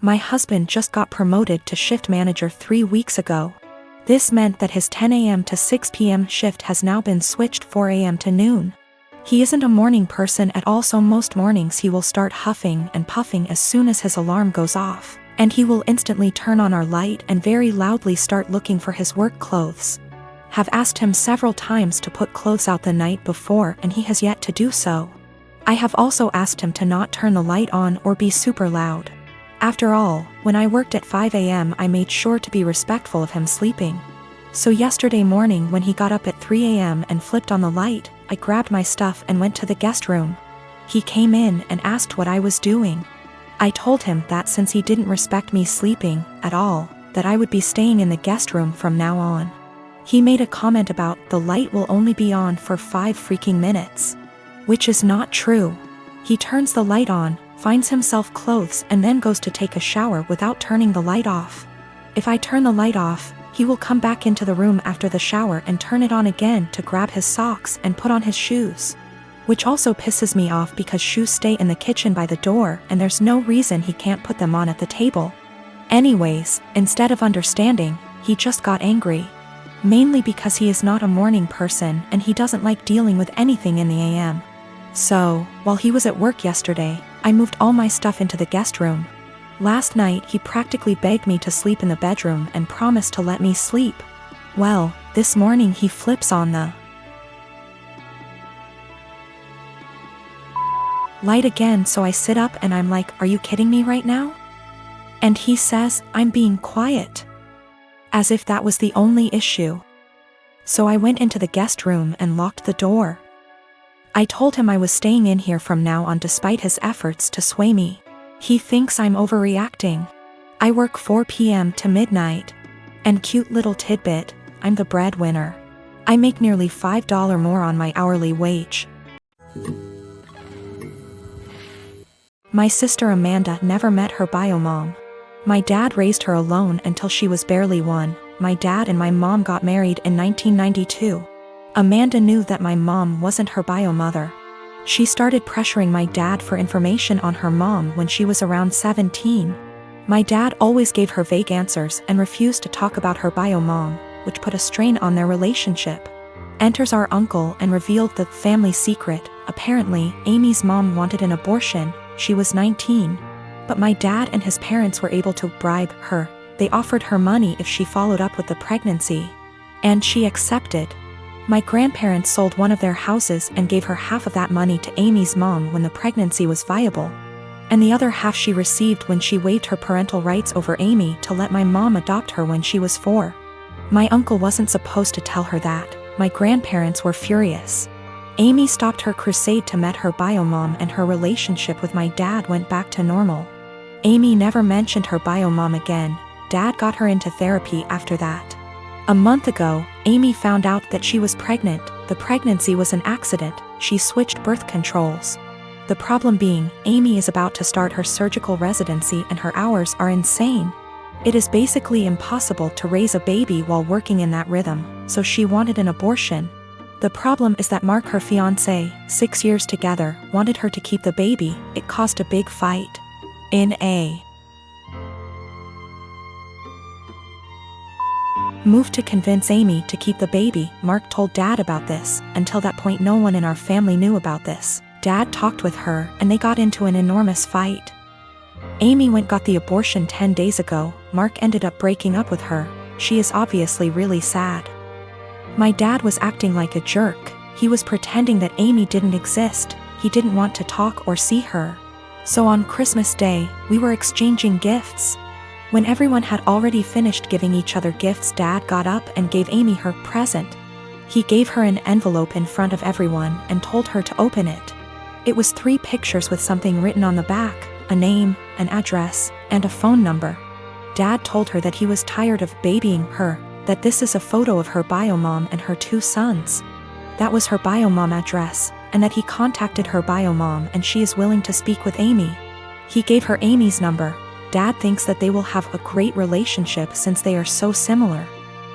My husband just got promoted to shift manager 3 weeks ago. This meant that his 10 a.m. to 6 p.m. shift has now been switched 4 a.m. to noon. He isn't a morning person at all, so most mornings he will start huffing and puffing as soon as his alarm goes off, and he will instantly turn on our light and very loudly start looking for his work clothes. Have asked him several times to put clothes out the night before and he has yet to do so. I have also asked him to not turn the light on or be super loud. After all, when I worked at 5 a.m. I made sure to be respectful of him sleeping. So yesterday morning when he got up at 3 a.m. and flipped on the light, I grabbed my stuff and went to the guest room. He came in and asked what I was doing. I told him that since he didn't respect me sleeping at all, that I would be staying in the guest room from now on. He made a comment about the light will only be on for 5 freaking minutes. Which is not true. He turns the light on, finds himself clothes and then goes to take a shower without turning the light off. If I turn the light off, he will come back into the room after the shower and turn it on again to grab his socks and put on his shoes. Which also pisses me off because shoes stay in the kitchen by the door and there's no reason he can't put them on at the table. Anyways, instead of understanding, he just got angry. Mainly because he is not a morning person and he doesn't like dealing with anything in the AM. So, while he was at work yesterday, I moved all my stuff into the guest room. Last night he practically begged me to sleep in the bedroom and promised to let me sleep. Well, this morning he flips on the light again, so I sit up and I'm like, are you kidding me right now? And he says, I'm being quiet. As if that was the only issue. So I went into the guest room and locked the door. I told him I was staying in here from now on despite his efforts to sway me. He thinks I'm overreacting. I work 4 p.m. to midnight. And cute little tidbit, I'm the breadwinner. I make nearly $5 more on my hourly wage. My sister Amanda never met her bio mom. My dad raised her alone until she was barely 1. My dad and my mom got married in 1992. Amanda knew that my mom wasn't her bio mother. She started pressuring my dad for information on her mom when she was around 17. My dad always gave her vague answers and refused to talk about her bio mom, which put a strain on their relationship. Enters our uncle and revealed the family secret. Apparently, Amy's mom wanted an abortion. She was 19. But my dad and his parents were able to bribe her. They offered her money if she followed up with the pregnancy. And she accepted. My grandparents sold one of their houses and gave her half of that money to Amy's mom when the pregnancy was viable. And the other half she received when she waived her parental rights over Amy to let my mom adopt her when she was 4. My uncle wasn't supposed to tell her that. My grandparents were furious. Amy stopped her crusade to met her bio mom and her relationship with my dad went back to normal. Amy never mentioned her bio mom again. Dad got her into therapy after that. A month ago, Amy found out that she was pregnant. The pregnancy was an accident. She switched birth controls. The problem being, Amy is about to start her surgical residency and her hours are insane. It is basically impossible to raise a baby while working in that rhythm, so she wanted an abortion. The problem is that Mark, her fiancé, 6 years together, wanted her to keep the baby. It caused a big fight. In a move to convince Amy to keep the baby, Mark told Dad about this. Until that point no one in our family knew about this. Dad talked with her and they got into an enormous fight. Amy got the abortion 10 days ago. Mark ended up breaking up with her. She is obviously really sad. My dad was acting like a jerk. He was pretending that Amy didn't exist. He didn't want to talk or see her. So on Christmas Day, we were exchanging gifts. When everyone had already finished giving each other gifts, Dad got up and gave Amy her present. He gave her an envelope in front of everyone and told her to open it. It was 3 pictures with something written on the back, a name, an address, and a phone number. Dad told her that he was tired of babying her, that this is a photo of her bio mom and her 2 sons. That was her bio mom address, and that he contacted her bio mom and she is willing to speak with Amy. He gave her Amy's number. Dad thinks that they will have a great relationship since they are so similar.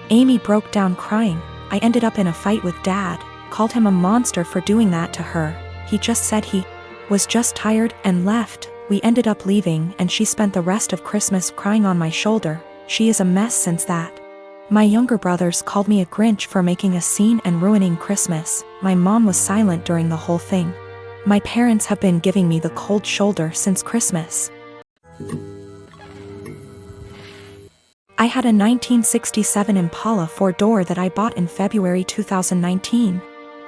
Amy broke down crying. I ended up in a fight with Dad, called him a monster for doing that to her. He just said he was just tired and left. We ended up leaving and she spent the rest of Christmas crying on my shoulder. She is a mess since that. My younger brothers called me a Grinch for making a scene and ruining Christmas. My mom was silent during the whole thing. My parents have been giving me the cold shoulder since Christmas. I had a 1967 Impala 4-door that I bought in February 2019.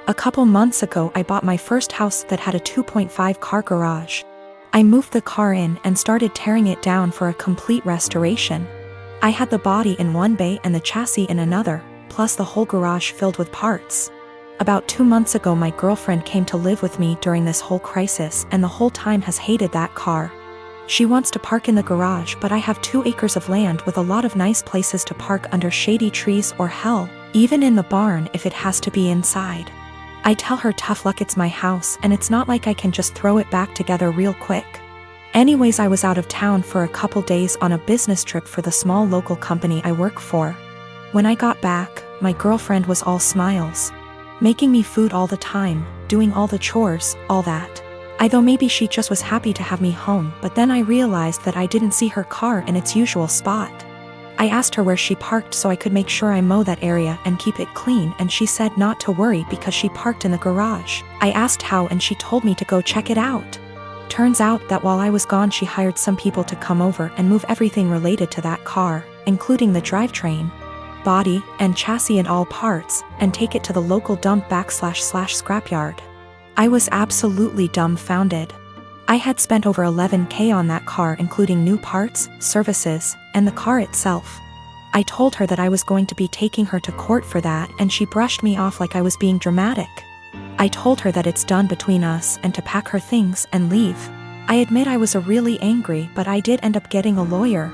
A couple months ago I bought my first house that had a 2.5 car garage. I moved the car in and started tearing it down for a complete restoration. I had the body in one bay and the chassis in another, plus the whole garage filled with parts. About 2 months ago my girlfriend came to live with me during this whole crisis and the whole time has hated that car. She wants to park in the garage, but I have 2 acres of land with a lot of nice places to park under shady trees or hell, even in the barn if it has to be inside. I tell her tough luck, it's my house and it's not like I can just throw it back together real quick. Anyways, I was out of town for a couple days on a business trip for the small local company I work for. When I got back, my girlfriend was all smiles. Making me food all the time, doing all the chores, all that. I thought maybe she just was happy to have me home, but then I realized that I didn't see her car in its usual spot. I asked her where she parked so I could make sure I mow that area and keep it clean, and she said not to worry because she parked in the garage. I asked how and she told me to go check it out. Turns out that while I was gone she hired some people to come over and move everything related to that car, including the drivetrain, body, and chassis and all parts, and take it to the local dump / scrapyard. I was absolutely dumbfounded. I had spent over $11,000 on that car including new parts, services, and the car itself. I told her that I was going to be taking her to court for that and she brushed me off like I was being dramatic. I told her that it's done between us and to pack her things and leave. I admit I was really angry, but I did end up getting a lawyer.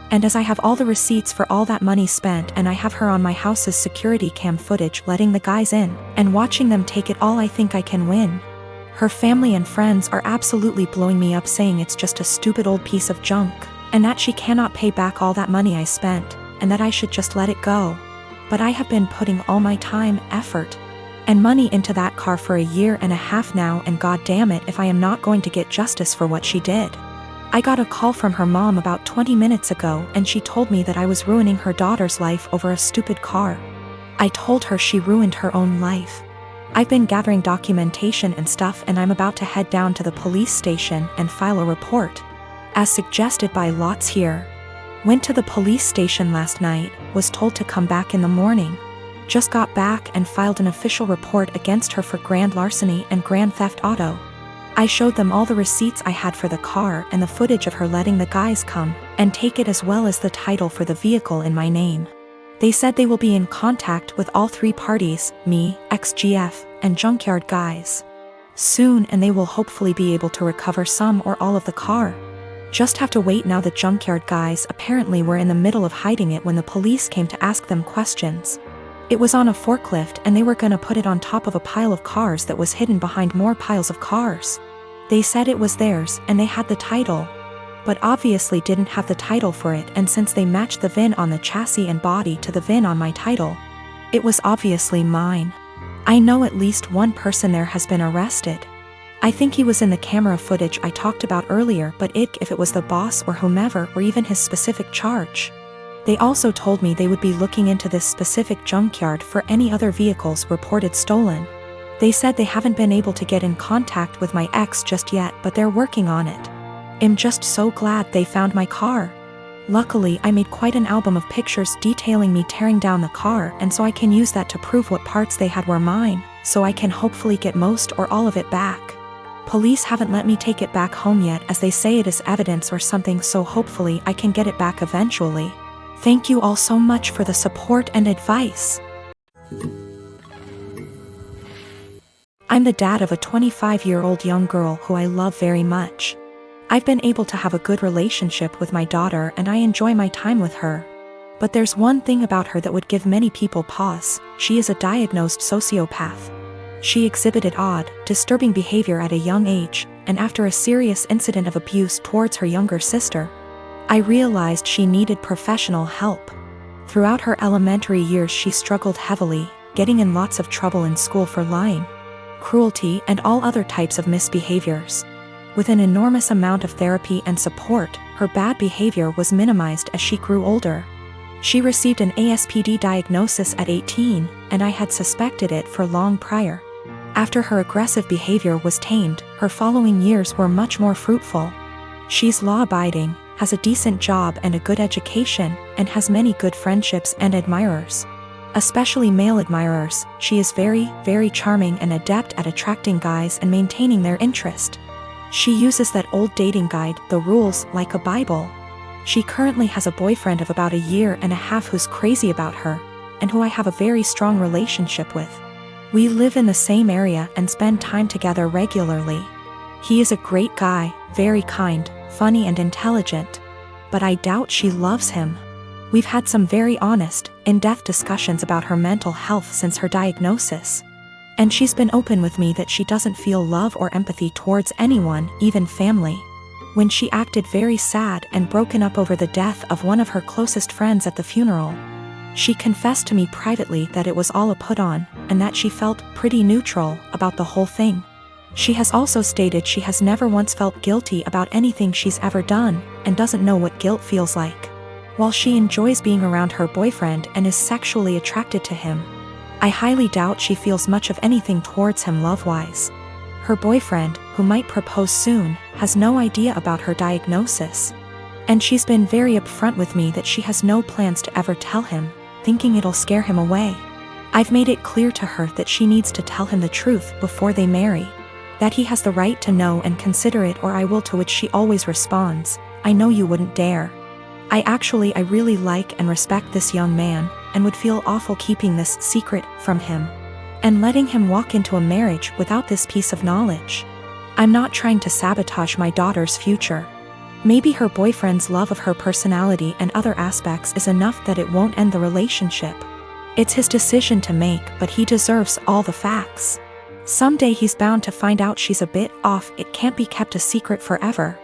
And as I have all the receipts for all that money spent and I have her on my house's security cam footage letting the guys in and watching them take it all, I think I can win. Her family and friends are absolutely blowing me up saying it's just a stupid old piece of junk, and that she cannot pay back all that money I spent, and that I should just let it go. But I have been putting all my time, effort, and money into that car for 1.5 years now, and god damn it if I am not going to get justice for what she did. I got a call from her mom about 20 minutes ago and she told me that I was ruining her daughter's life over a stupid car. I told her she ruined her own life. I've been gathering documentation and stuff and I'm about to head down to the police station and file a report, as suggested by lots here. Went to the police station last night, was told to come back in the morning. Just got back and filed an official report against her for grand larceny and grand theft auto. I showed them all the receipts I had for the car and the footage of her letting the guys come and take it, as well as the title for the vehicle in my name. They said they will be in contact with all 3 parties, me, XGF, and junkyard guys, soon, and they will hopefully be able to recover some or all of the car. Just have to wait now. The junkyard guys apparently were in the middle of hiding it when the police came to ask them questions. It was on a forklift and they were gonna put it on top of a pile of cars that was hidden behind more piles of cars. They said it was theirs and they had the title, but obviously didn't have the title for it, and since they matched the VIN on the chassis and body to the VIN on my title, it was obviously mine. I know at least one person there has been arrested. I think he was in the camera footage I talked about earlier, but if it was the boss or whomever or even his specific charge. They also told me they would be looking into this specific junkyard for any other vehicles reported stolen. They said they haven't been able to get in contact with my ex just yet, but they're working on it. I'm just so glad they found my car. Luckily, I made quite an album of pictures detailing me tearing down the car, and so I can use that to prove what parts they had were mine, so I can hopefully get most or all of it back. Police haven't let me take it back home yet, as they say it is evidence or something, so hopefully I can get it back eventually. Thank you all so much for the support and advice. I'm the dad of a 25-year-old young girl who I love very much. I've been able to have a good relationship with my daughter and I enjoy my time with her. But there's one thing about her that would give many people pause: she is a diagnosed sociopath. She exhibited odd, disturbing behavior at a young age, and after a serious incident of abuse towards her younger sister, I realized she needed professional help. Throughout her elementary years she struggled heavily, getting in lots of trouble in school for lying, cruelty, and all other types of misbehaviors. With an enormous amount of therapy and support, her bad behavior was minimized as she grew older. She received an ASPD diagnosis at 18, and I had suspected it for long prior. After her aggressive behavior was tamed, her following years were much more fruitful. She's law-abiding, has a decent job and a good education, and has many good friendships and admirers. Especially male admirers. She is very, very charming and adept at attracting guys and maintaining their interest. She uses that old dating guide, The Rules, like a Bible. She currently has a boyfriend of about a year and a half who's crazy about her, and who I have a very strong relationship with. We live in the same area and spend time together regularly. He is a great guy, very kind, funny and intelligent. But I doubt she loves him. We've had some very honest, in-depth discussions about her mental health since her diagnosis. And she's been open with me that she doesn't feel love or empathy towards anyone, even family. When she acted very sad and broken up over the death of one of her closest friends at the funeral, she confessed to me privately that it was all a put-on, and that she felt pretty neutral about the whole thing. She has also stated she has never once felt guilty about anything she's ever done, and doesn't know what guilt feels like. While she enjoys being around her boyfriend and is sexually attracted to him, I highly doubt she feels much of anything towards him love-wise. Her boyfriend, who might propose soon, has no idea about her diagnosis. And she's been very upfront with me that she has no plans to ever tell him, thinking it'll scare him away. I've made it clear to her that she needs to tell him the truth before they marry. That he has the right to know and consider it, or I will, to which she always responds, "I know you wouldn't dare." I really like and respect this young man, and would feel awful keeping this secret from him, and letting him walk into a marriage without this piece of knowledge. I'm not trying to sabotage my daughter's future. Maybe her boyfriend's love of her personality and other aspects is enough that it won't end the relationship. It's his decision to make, but he deserves all the facts. Someday he's bound to find out she's a bit off. It can't be kept a secret forever.